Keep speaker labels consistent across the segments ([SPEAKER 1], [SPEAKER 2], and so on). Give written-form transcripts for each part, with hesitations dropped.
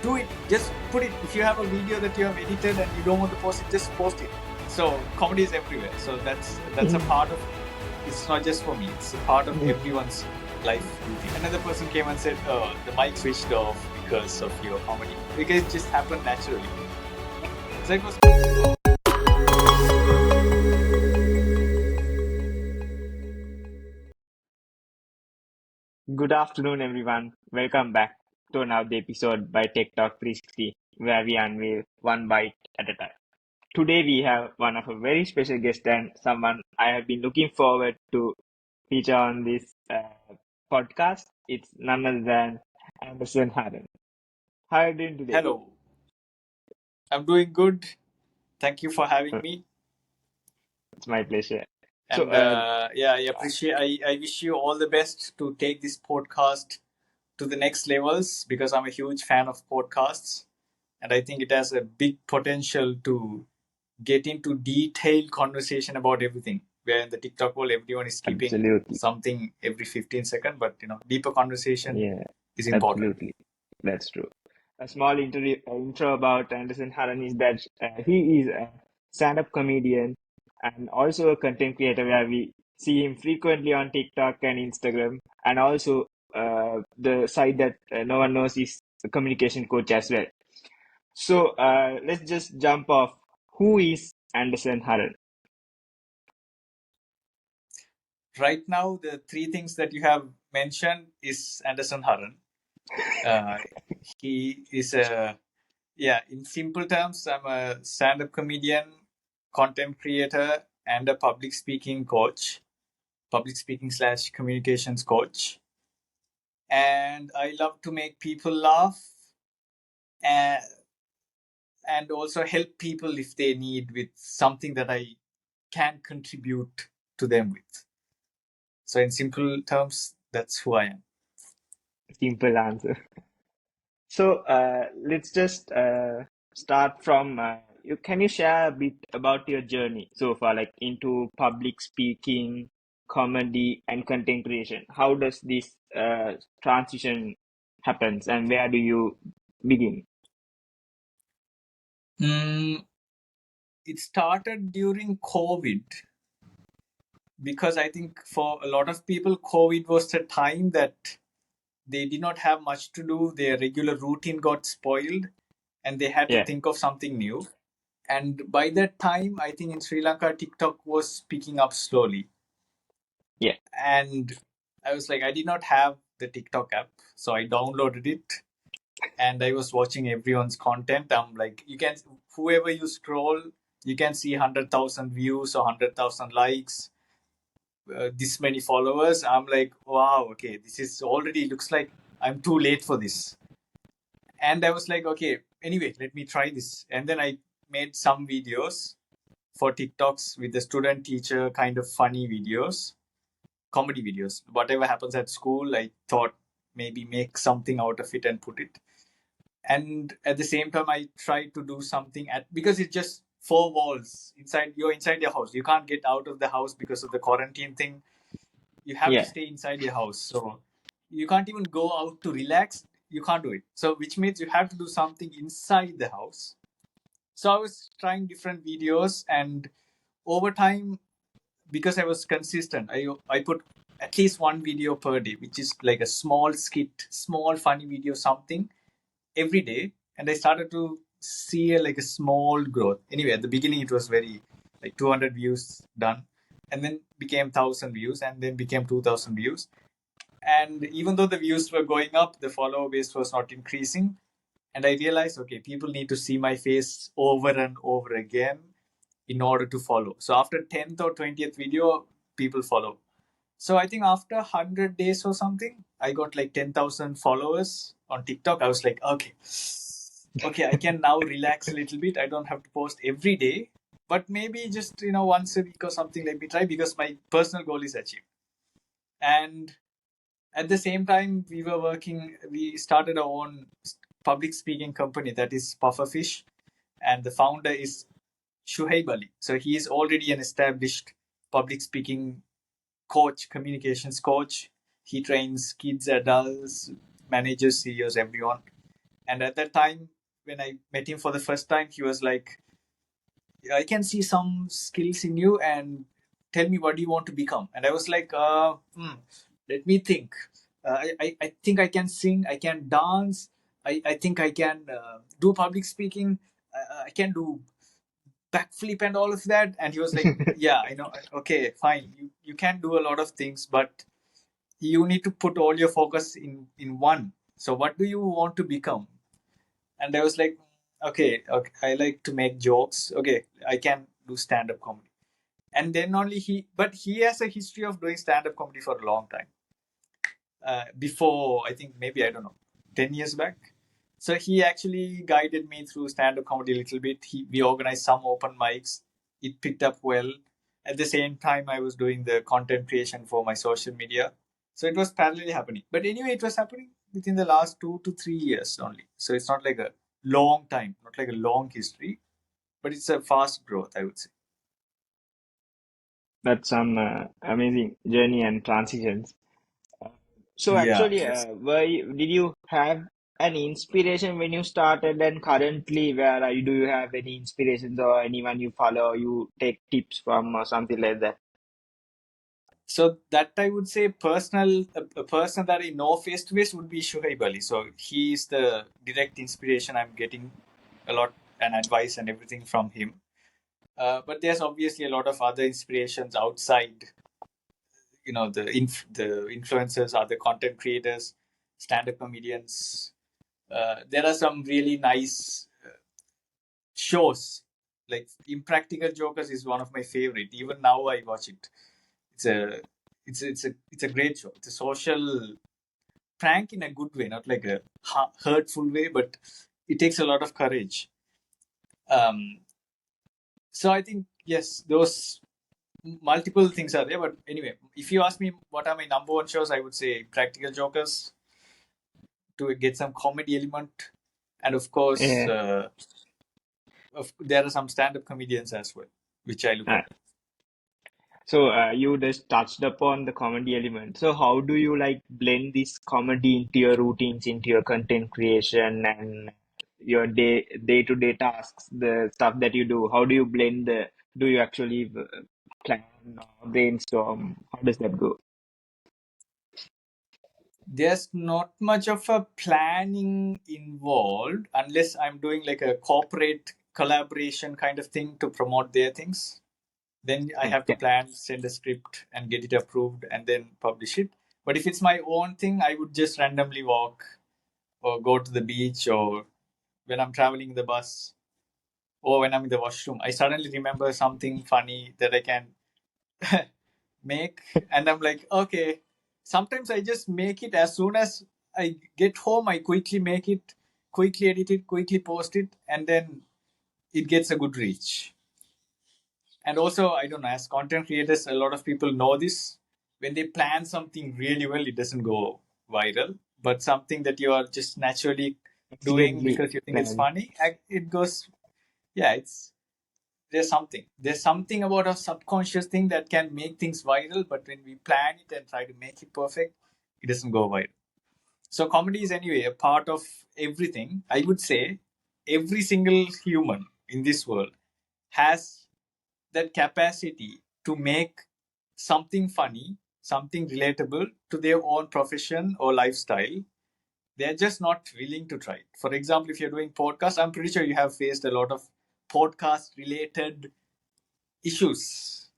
[SPEAKER 1] do it. Just put it. If you have a video that you have edited and you don't want to post it, just post it. So comedy is everywhere. So that's a part of. It's not just for me. It's a part of everyone's life. Another person came and said, "The mic switched off because of your comedy." Because it just happened naturally. So it was.
[SPEAKER 2] Good afternoon, everyone. Welcome back to another episode by Tech Talk 360, where we unveil one bite at a time. Today, we have one of a very special guest and someone I have been looking forward to feature on this podcast. It's none other than Anderson Haran. How are you doing today?
[SPEAKER 1] Hello, I'm doing good. Thank you for having me.
[SPEAKER 2] It's my pleasure. So,
[SPEAKER 1] And yeah, I appreciate. I wish you all the best to take this podcast to the next levels because I'm a huge fan of podcasts, and I think it has a big potential to get into detailed conversation about everything. Where in the TikTok world, everyone is keeping
[SPEAKER 2] absolutely.
[SPEAKER 1] something every 15 seconds, but deeper conversation
[SPEAKER 2] Yeah,
[SPEAKER 1] is important.
[SPEAKER 2] absolutely. That's true. A small intro about Anderson Haran is that he is a stand-up comedian and also a content creator where we see him frequently on TikTok and Instagram, and also the side that no one knows is a communication coach as well. So let's just jump off. Who is Anderson Haran?
[SPEAKER 1] Right now, the three things that you have mentioned is Anderson Haran. Uh, he is a Yeah, in simple terms, I'm a stand-up comedian, content creator, and a public speaking coach, public speaking slash communications coach. And I love to make people laugh and, and also help people if they need with something that I can contribute to them with. So in simple terms, that's who I am.
[SPEAKER 2] Simple answer. So let's just start from can you share a bit about your journey so far, like into public speaking, comedy, and content creation? How does this transition happens, and where do you begin?
[SPEAKER 1] Mm, it started during COVID because I think for a lot of people, COVID was the time that they did not have much to do. Their regular routine got spoiled and they had to
[SPEAKER 2] Yeah,
[SPEAKER 1] think of something new. And by that time, I think in Sri Lanka, TikTok was picking up slowly.
[SPEAKER 2] yeah,
[SPEAKER 1] And I was like, I did not have the TikTok app. So I downloaded it and I was watching everyone's content. I'm like, whoever you scroll, you can see 100,000 views or 100,000 likes, this many followers. I'm like, wow, okay, this is already looks like I'm too late for this. And I was like, okay, anyway, let me try this. And then I made some videos for TikToks with the student teacher kind of funny videos, comedy videos. Whatever happens at school, I thought maybe make something out of it and put it. And at the same time, I tried to do something because it's just four walls inside. You're inside your house. You can't get out of the house because of the quarantine thing. You have to
[SPEAKER 2] yeah,
[SPEAKER 1] stay inside your house. So you can't even go out to relax. You can't do it. So which means you have to do something inside the house. So I was trying different videos, and over time, because I was consistent, I put at least one video per day, which is like a small skit, small funny video, something every day. And I started to see like a small growth. Anyway, at the beginning it was very like 200 views done, and then became 1,000 views, and then became 2,000 views. And even though the views were going up, the follower base was not increasing. And I realized, okay, people need to see my face over and over again in order to follow. So after 10th or 20th video, people follow. So I think after 100 days or something, I got like 10,000 followers on TikTok. I was like, okay, I can now relax a little bit. I don't have to post every day, but maybe just, once a week or something, let me try because my personal goal is achieved. And at the same time, we started our own public speaking company that is Pufferfish. And the founder is Shuhaib Ali. So he is already an established public speaking coach, communications coach. He trains kids, adults, managers, CEOs, everyone. And at that time, when I met him for the first time, he was like, I can see some skills in you, and tell me what do you want to become. And I was like, let me think. I think I can sing, I can dance, I think I can do public speaking, I can do backflip and all of that. And he was like, yeah, I know. Okay, fine. You can do a lot of things, but you need to put all your focus in one. So what do you want to become? And I was like, okay, okay, I like to make jokes. Okay, I can do stand up comedy. And then only but he has a history of doing stand up comedy for a long time. Before, I think maybe, I don't know, 10 years back. So he actually guided me through stand up comedy a little bit. We organized some open mics. It picked up well. At the same time, I was doing the content creation for my social media. So it was parallelly happening. But anyway, it was happening within the last 2 to 3 years only. So it's not like a long time, not like a long history, but it's a fast growth, I would say.
[SPEAKER 2] That's some amazing journey and transitions. So
[SPEAKER 1] Yeah,
[SPEAKER 2] actually,
[SPEAKER 1] yes.
[SPEAKER 2] did you have any inspiration when you started, and currently, where are you? Do you have any inspirations or anyone you follow, you take tips from, or something like that?
[SPEAKER 1] So that I would say a person that I know face to face would be Shoaib Ali. So he is the direct inspiration. I'm getting a lot and advice and everything from him. But there's obviously a lot of other inspirations outside. The influencers, other content creators, stand-up comedians. There are some really nice shows. Like Impractical Jokers is one of my favorite. Even now I watch it. It's a it's a great show. It's a social prank in a good way, not like a hurtful way, but it takes a lot of courage. Um, so I think yes, those multiple things are there. But anyway, if you ask me what are my number one shows, I would say Practical Jokers to get some comedy element, and of course,
[SPEAKER 2] Yeah.
[SPEAKER 1] there are some stand-up comedians as well, which I look
[SPEAKER 2] Uh,
[SPEAKER 1] up.
[SPEAKER 2] so you just touched upon the comedy element. So how do you like blend this comedy into your routines, into your content creation and your day-to-day tasks, the stuff that you do? How do you blend the? Do you actually plan or brainstorm? How does that go?
[SPEAKER 1] There's not much of a planning involved unless I'm doing like a corporate collaboration kind of thing to promote their things. Then I have to
[SPEAKER 2] Yeah.
[SPEAKER 1] plan, send a script, and get it approved, and then publish it. But if it's my own thing, I would just randomly walk or go to the beach, or when I'm traveling in the bus, or when I'm in the washroom, I suddenly remember something funny that I can make, and I'm like, okay. Sometimes I just make it as soon as I get home. I quickly make it, quickly edit it, quickly post it, and then it gets a good reach. And also, I don't know, as content creators, a lot of people know this. When they plan something really well, it doesn't go viral. But something that you are just naturally doing
[SPEAKER 2] Accidentally
[SPEAKER 1] because you think it's
[SPEAKER 2] plan.
[SPEAKER 1] funny, it goes, yeah, it's there's something about a subconscious thing that can make things viral, but when we plan it and try to make it perfect, it doesn't go viral. So comedy is anyway a part of everything. I would say every single human in this world has that capacity to make something funny, something relatable to their own profession or lifestyle. They're just not willing to try it. For example, if you're doing podcast, I'm pretty sure you have faced a lot of podcast related issues.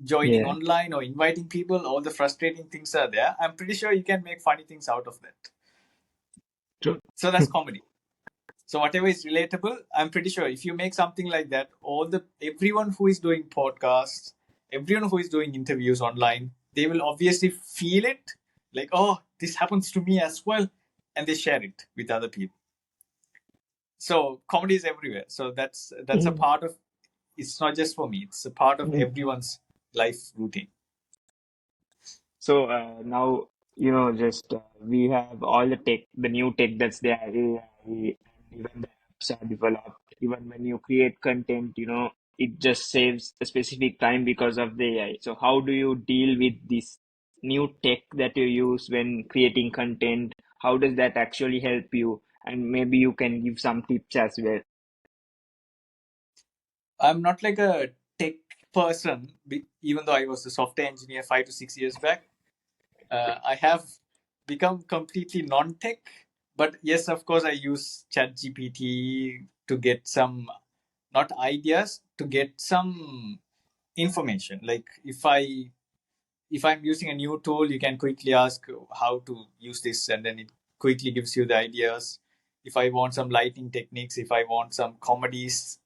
[SPEAKER 1] Joining
[SPEAKER 2] Yeah.
[SPEAKER 1] online or inviting people, all the frustrating things are there. I'm pretty sure you can make funny things out of that.
[SPEAKER 2] True.
[SPEAKER 1] So that's comedy. So whatever is relatable, I'm pretty sure if you make something like that, everyone who is doing podcasts, everyone who is doing interviews online, they will obviously feel it, like, oh, this happens to me as well, and they share it with other people. So comedy is everywhere. So that's a
[SPEAKER 2] Mm.
[SPEAKER 1] part of. It's not just for me. It's a part of
[SPEAKER 2] Mm.
[SPEAKER 1] everyone's life routine.
[SPEAKER 2] So now, just we have all the tech, the new tech that's there, AI, and even the apps are developed. Even when you create content, it just saves a specific time because of the AI. So how do you deal with this new tech that you use when creating content? How does that actually help you? and maybe you can give some tips as well.
[SPEAKER 1] I'm not like a tech person, even though I was a software engineer 5 to 6 years back. I have become completely non-tech, but yes, of course, I use ChatGPT to get some, not ideas, to get some information. Like if I'm using a new tool, you can quickly ask how to use this, and then it quickly gives you the ideas. If I want some lighting techniques, if I want some comedies,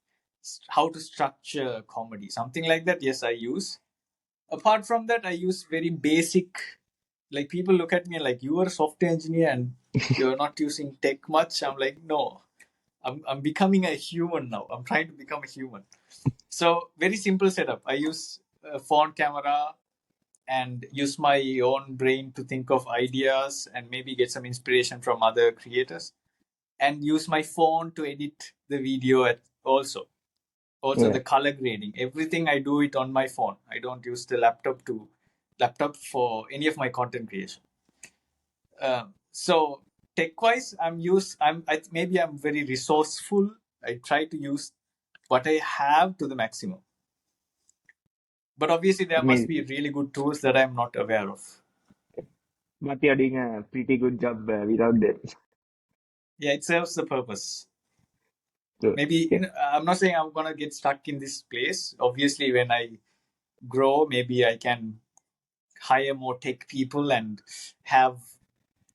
[SPEAKER 1] how to structure comedy, something like that, yes, I use. Apart from that, I use very basic. Like people look at me like, you are a software engineer and you're not using tech much. I'm like, no, I'm becoming a human now. I'm trying to become a human. So very simple setup. I use a phone camera and use my own brain to think of ideas and maybe get some inspiration from other creators, and use my phone to edit the video also
[SPEAKER 2] Yeah,
[SPEAKER 1] the color grading, everything I do it on my phone. I don't use the laptop for any of my content creation. So tech wise, maybe I'm very resourceful. I try to use what I have to the maximum, but obviously there must be
[SPEAKER 2] amazing.
[SPEAKER 1] really good tools that I'm not aware of.
[SPEAKER 2] But you're doing a pretty good job without them.
[SPEAKER 1] Yeah, it serves the purpose.
[SPEAKER 2] So,
[SPEAKER 1] Maybe
[SPEAKER 2] yeah,
[SPEAKER 1] I'm not saying I'm gonna get stuck in this place. Obviously, when I grow, maybe I can hire more tech people and have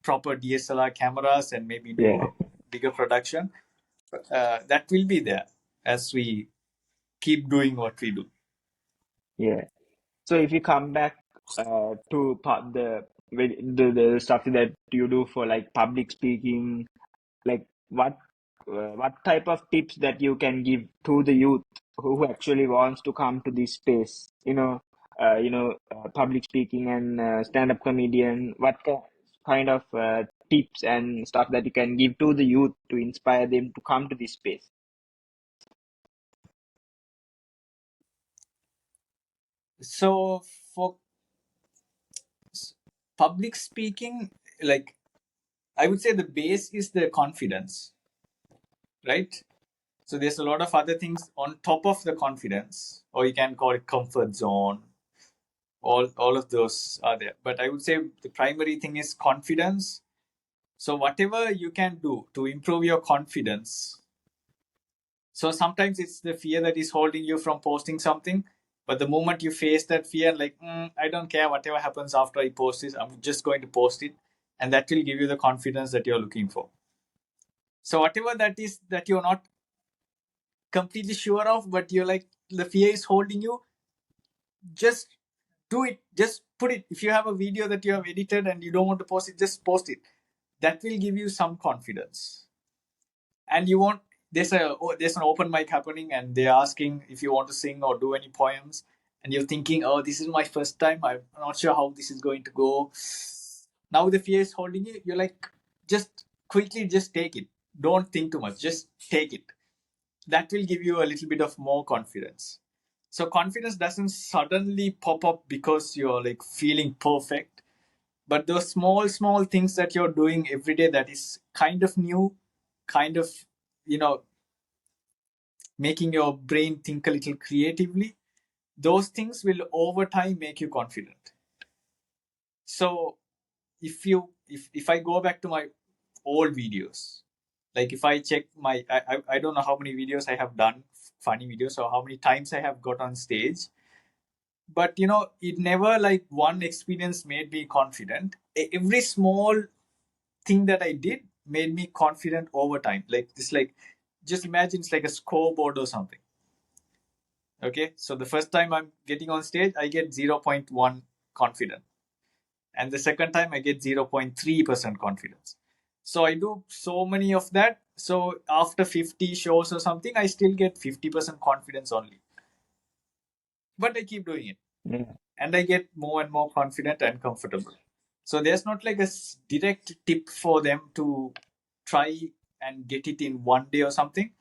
[SPEAKER 1] proper DSLR cameras and maybe do
[SPEAKER 2] yeah,
[SPEAKER 1] a bigger production. That will be there as we keep doing what we do.
[SPEAKER 2] yeah. So if you come back to the stuff that you do for like public speaking, like what type of tips that you can give to the youth who actually wants to come to this space, public speaking and stand-up comedian, kind of tips and stuff that you can give to the youth to inspire them to come to this space?
[SPEAKER 1] So for public speaking, like I would say the base is the confidence, right? So there's a lot of other things on top of the confidence, or you can call it comfort zone. All of those are there, but I would say the primary thing is confidence. So whatever you can do to improve your confidence. So sometimes it's the fear that is holding you from posting something, but the moment you face that fear, like I don't care whatever happens after I post this, I'm just going to post it, and that will give you the confidence that you're looking for. So whatever that is that you're not completely sure of, but you're like the fear is holding you, just do it. Just put it. If you have a video that you have edited and you don't want to post it, just post it. That will give you some confidence. And you won't, there's an open mic happening and they're asking if you want to sing or do any poems, and you're thinking, oh, this is my first time, I'm not sure how this is going to go. Now the fear is holding you, you're like, just quickly just take it. Don't think too much, just take it. That will give you a little bit of more confidence. So confidence doesn't suddenly pop up because you're like feeling perfect, but those small things that you're doing every day that is kind of new, kind of, you know making your brain think a little creatively, those things will over time make you confident. So if I go back to my old videos, like if I check I don't know how many videos I have done, funny videos, or how many times I have got on stage, but it never like one experience made me confident. Every small thing that I did made me confident over time. Like it's like, just imagine it's like a scoreboard or something. Okay, so the first time I'm getting on stage, I get 0.1 confident, and the second time I get 0.3% confidence. So I do so many of that. So after 50 shows or something, I still get 50% confidence only, but I keep doing it,
[SPEAKER 2] Yeah,
[SPEAKER 1] and I get more and more confident and comfortable. So there's not like a direct tip for them to try and get it in one day or something.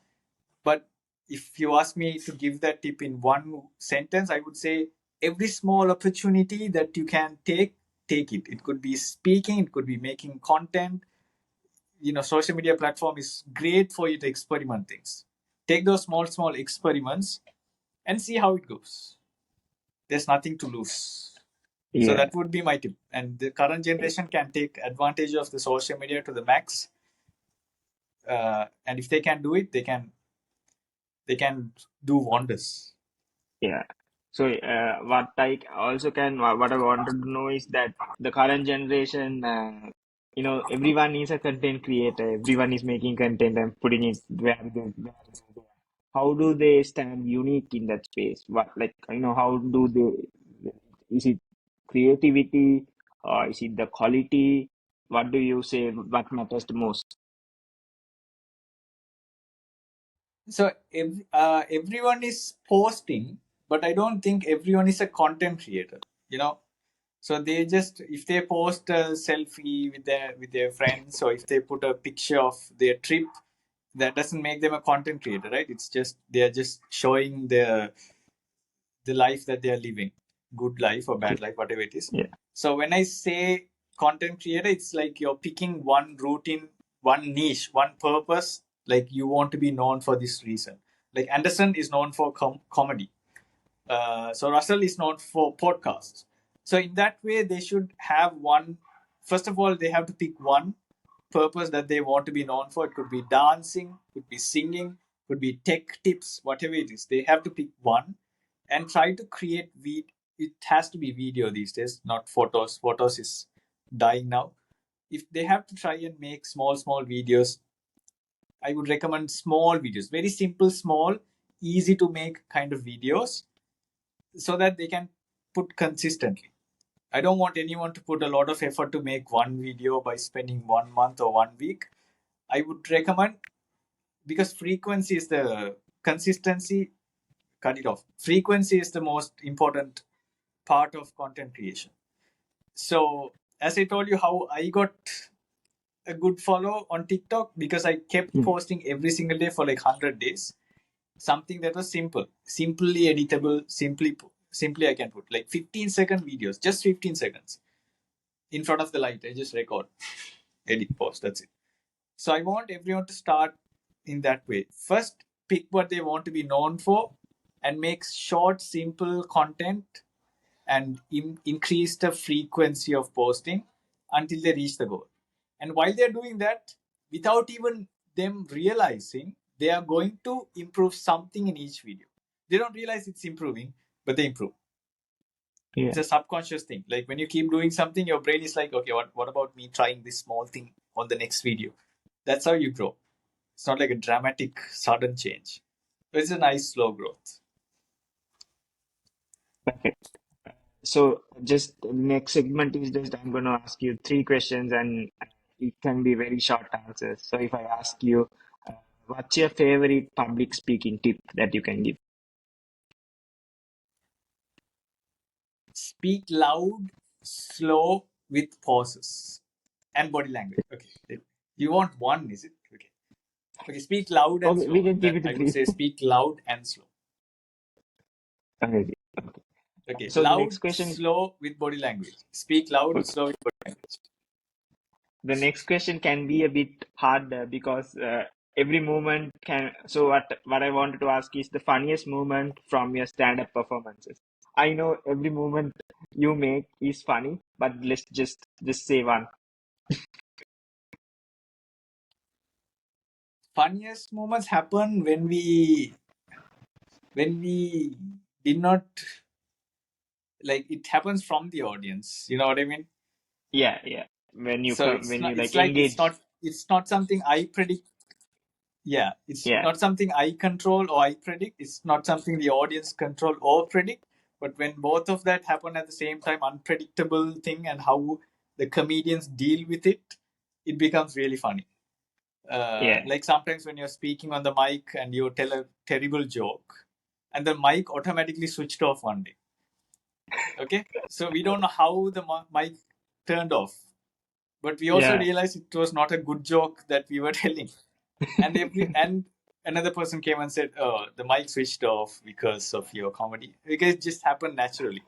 [SPEAKER 1] But if you ask me to give that tip in one sentence, I would say every small opportunity that you can take it. It could be speaking, it could be making content, social media platform is great for you to experiment things. Take those small experiments and see how it goes. There's nothing to lose. So
[SPEAKER 2] Yeah,
[SPEAKER 1] that would be my tip. And the current generation can take advantage of the social media to the max. And if they can do it, they can do wonders.
[SPEAKER 2] yeah. So, what I also what I wanted to know is that the current generation, everyone is a content creator. Everyone is making content and putting it where they are. How do they stand unique in that space? How do they, is it creativity or is it the quality? What do you say? What matters the most?
[SPEAKER 1] So everyone is posting, but I don't think everyone is a content creator. You know, so they just, if they post a selfie with their friends, or if they put a picture of their trip, that doesn't make them a content creator, right? It's just they are just showing the life that they are living, good life or bad life, whatever it is.
[SPEAKER 2] Yeah,
[SPEAKER 1] So when I say content creator, it's like you're picking one routine, one niche, one purpose. Like you want to be known for this reason. Like Anderson is known for comedy. So Russell is known for podcasts. So in that way, they should have one. First of all, they have to pick one purpose that they want to be known for. It could be dancing, could be singing, could be tech tips, whatever it is. They have to pick one and try to create. It has to be video these days, not photos. Photos is dying now. If they have to try and make small videos, I would recommend small videos, very simple, small, easy to make kind of videos, so that they can put consistently. I don't want anyone to put a lot of effort to make one video by spending 1 month or 1 week. I would recommend, because frequency is the consistency, cut it off. Frequency is the most important part of content creation. So, as I told you, how I got a good follow on TikTok, because I kept
[SPEAKER 2] mm,
[SPEAKER 1] posting every single day for like 100 days. Something that was simple, simply editable, simply I can put like 15-second videos, just 15 seconds in front of the light. I just record, edit, post. That's it. So I want everyone to start in that way. First, pick what they want to be known for and make short, simple content, and increase the frequency of posting until they reach the goal. And while they're doing that, without even them realizing, they are going to improve something in each video. They don't realize it's improving, but they improve. It's
[SPEAKER 2] yeah,
[SPEAKER 1] a subconscious thing. Like when you keep doing something, your brain is like, okay, what about me trying this small thing on the next video? That's how you grow. It's not like a dramatic, sudden change. It's a nice, slow growth.
[SPEAKER 2] perfect. So just next segment is just I'm going to ask you three questions and it can be very short answers. So if I ask you, uh, what's your favorite public speaking tip that you can give?
[SPEAKER 1] Speak loud, slow, with pauses and body language. Okay. You want one, is it? Okay. Okay. Speak loud and
[SPEAKER 2] Okay, we
[SPEAKER 1] slow.
[SPEAKER 2] can keep
[SPEAKER 1] That
[SPEAKER 2] it to
[SPEAKER 1] I would
[SPEAKER 2] three.
[SPEAKER 1] say speak loud and slow.
[SPEAKER 2] Okay.
[SPEAKER 1] Okay.
[SPEAKER 2] So the
[SPEAKER 1] Loud,
[SPEAKER 2] next question,
[SPEAKER 1] slow with body language. Speak loud, slow with body language.
[SPEAKER 2] the next question can be a bit harder because every moment can. So what I wanted to ask is the funniest moment from your stand-up performances. I know every moment you make is funny, but let's just say one.
[SPEAKER 1] Funniest moments happen when we did not, like, it happens from the audience. You know what I mean?
[SPEAKER 2] Yeah, yeah.
[SPEAKER 1] So
[SPEAKER 2] When you
[SPEAKER 1] it's
[SPEAKER 2] like
[SPEAKER 1] like
[SPEAKER 2] engage.
[SPEAKER 1] it's not something I predict. Yeah, it's
[SPEAKER 2] Yeah,
[SPEAKER 1] not something I control or I predict. It's not something the audience control or predict. But when both of that happen at the same time, unpredictable thing, and how the comedians deal with it, it becomes really funny.
[SPEAKER 2] yeah,
[SPEAKER 1] Like sometimes when you're speaking on the mic and you tell a terrible joke, and the mic automatically switched off one day. Okay, so we don't know how the mic turned off, but we also
[SPEAKER 2] yeah,
[SPEAKER 1] realized it was not a good joke that we were telling. And another person came and said, "Oh, the mic switched off because of your comedy." Because it just happened naturally.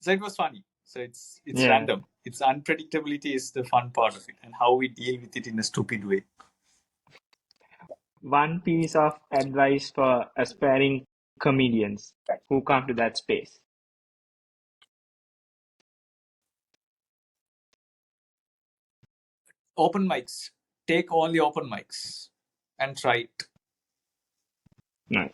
[SPEAKER 1] So it was funny. So it's
[SPEAKER 2] yeah.
[SPEAKER 1] random. Its unpredictability is the fun part of it, and how we deal with it in a stupid way.
[SPEAKER 2] One piece of advice for aspiring comedians who come to that space.
[SPEAKER 1] Open mics. Take all the open mics and try it.
[SPEAKER 2] Nice.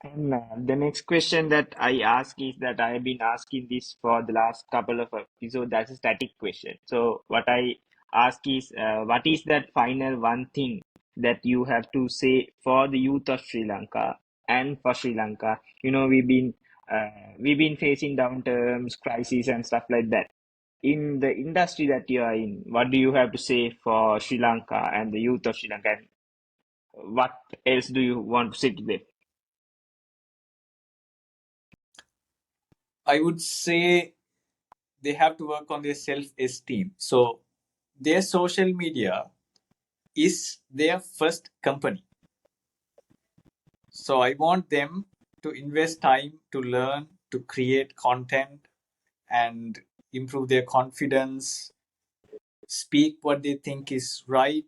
[SPEAKER 2] And the next question that I ask is that I have been asking this for the last couple of episodes. That's a static question. So what I ask is, what is that final one thing that you have to say for the youth of Sri Lanka and for Sri Lanka? We've been facing downturns, crises, and stuff like that. In the industry that you are in, what do you have to say for Sri Lanka and the youth of Sri Lanka? And what else do you want to say to them?
[SPEAKER 1] I would say they have to work on their self-esteem. So their social media is their first company. So I want them to invest time to learn, to create content, and improve their confidence, speak what they think is right,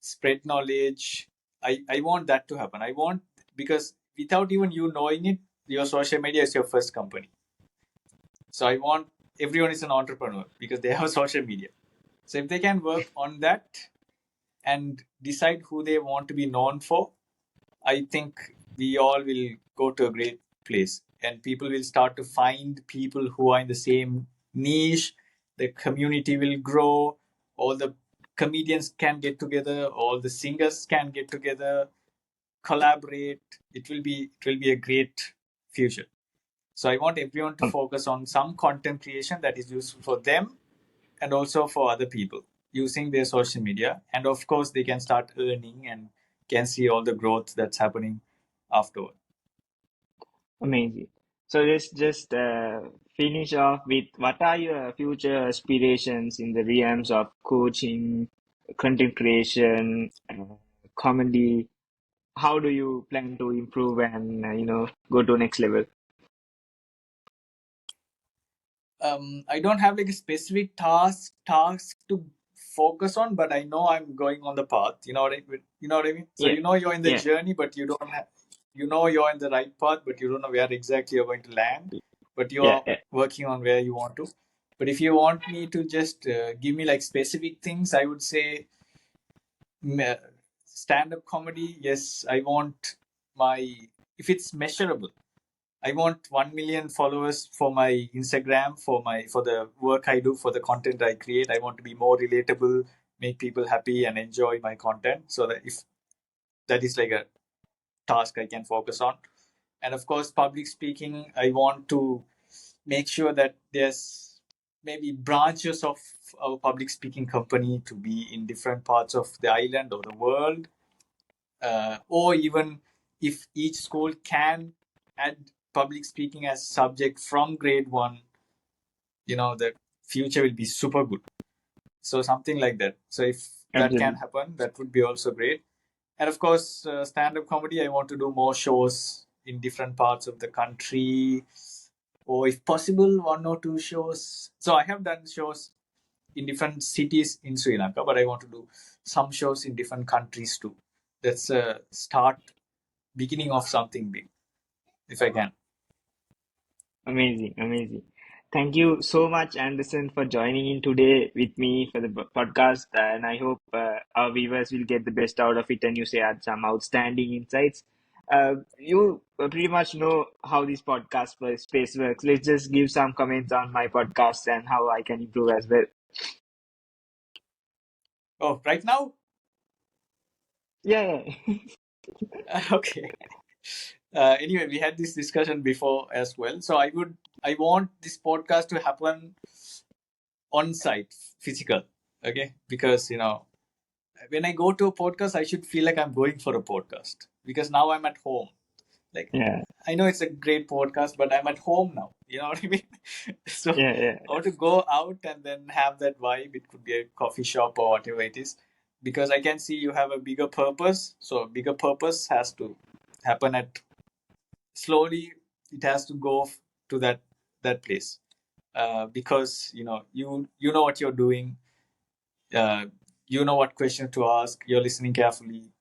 [SPEAKER 1] spread knowledge. I want that to happen. I want, because without even you knowing it, your social media is your first company. So I want everyone is an entrepreneur because they have social media. So if they can work on that and decide who they want to be known for, I think we all will go to a great place, and people will start to find people who are in the same niche. The community will grow. All the comedians can get together. All the singers can get together, collaborate. It will be a great future. So I want everyone to focus on some content creation that is useful for them and also for other people using their social media. And of course, they can start earning and can see all the growth that's happening afterward.
[SPEAKER 2] Amazing. So let's just finish off with what are your future aspirations in the realms of coaching, content creation, comedy? How do you plan to improve and go to next level?
[SPEAKER 1] I don't have like a specific task to focus on, but I know I'm going on the path. You know what I mean? So
[SPEAKER 2] Yeah,
[SPEAKER 1] you're in the
[SPEAKER 2] yeah,
[SPEAKER 1] journey, but you don't have, you're in the right path, but you don't know where exactly you're going to land. But you
[SPEAKER 2] yeah,
[SPEAKER 1] are
[SPEAKER 2] yeah.
[SPEAKER 1] working on where you want to. But if you want me to just give me like specific things, I would say stand-up comedy. Yes, I want my, if it's measurable, I want 1 million followers for my Instagram, for the work I do, for the content I create. I want to be more relatable, make people happy and enjoy my content. So that if that is like a task I can focus on. And of course, public speaking, I want to make sure that there's maybe branches of our public speaking company to be in different parts of the island or the world, or even if each school can add public speaking as subject from grade one, the future will be super good. So something like that. So if that can
[SPEAKER 2] Absolutely.
[SPEAKER 1] happen, that would be also great. And of course, stand-up comedy, I want to do more shows in different parts of the country, or if possible, one or two shows. So I have done shows in different cities in Sri Lanka, but I want to do some shows in different countries too. That's a start, beginning of something big, if I can.
[SPEAKER 2] Amazing, amazing. Thank you so much, Anderson, for joining in today with me for the podcast. And I hope our viewers will get the best out of it and you say had some outstanding insights. You pretty much know how this podcast space works. Let's just give some comments on my podcast and how I can improve as well.
[SPEAKER 1] Oh, right now?
[SPEAKER 2] Yeah, yeah.
[SPEAKER 1] Okay. Anyway, we had this discussion before as well. So I want this podcast to happen on site, physical. Okay. Because, when I go to a podcast, I should feel like I'm going for a podcast because now I'm at home. Like,
[SPEAKER 2] Yeah,
[SPEAKER 1] I know it's a great podcast, but I'm at home now. You know what I mean? So
[SPEAKER 2] yeah,
[SPEAKER 1] I
[SPEAKER 2] yeah.
[SPEAKER 1] want to go out and then have that vibe. It could be a coffee shop or whatever it is, because I can see you have a bigger purpose. So a bigger purpose has to happen at slowly. It has to go to that place. because you know what you're doing. uh, you know what question to ask, you're listening carefully,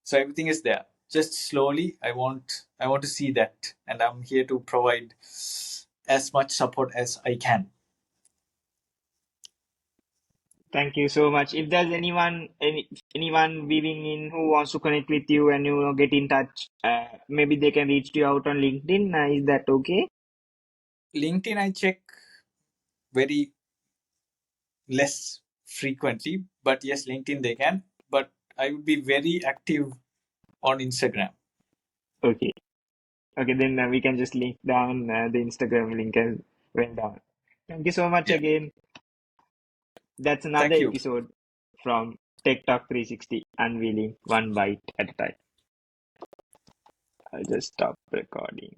[SPEAKER 1] so everything is there. Just slowly, I want to see that, and I'm here to provide as much support as I can.
[SPEAKER 2] Thank you so much. If there's anyone viewing in who wants to connect with you and get in touch, maybe they can reach you out on LinkedIn. Is that okay?
[SPEAKER 1] LinkedIn I check very less frequently, but yes, LinkedIn they can. But I would be very active on Instagram.
[SPEAKER 2] Okay. Okay, then we can just link down the Instagram link as well down. Thank you so much
[SPEAKER 1] Yeah.
[SPEAKER 2] again. That's another
[SPEAKER 1] Thank you.
[SPEAKER 2] episode from Tech Talk 360, unveiling one bite at a time. I'll just stop recording.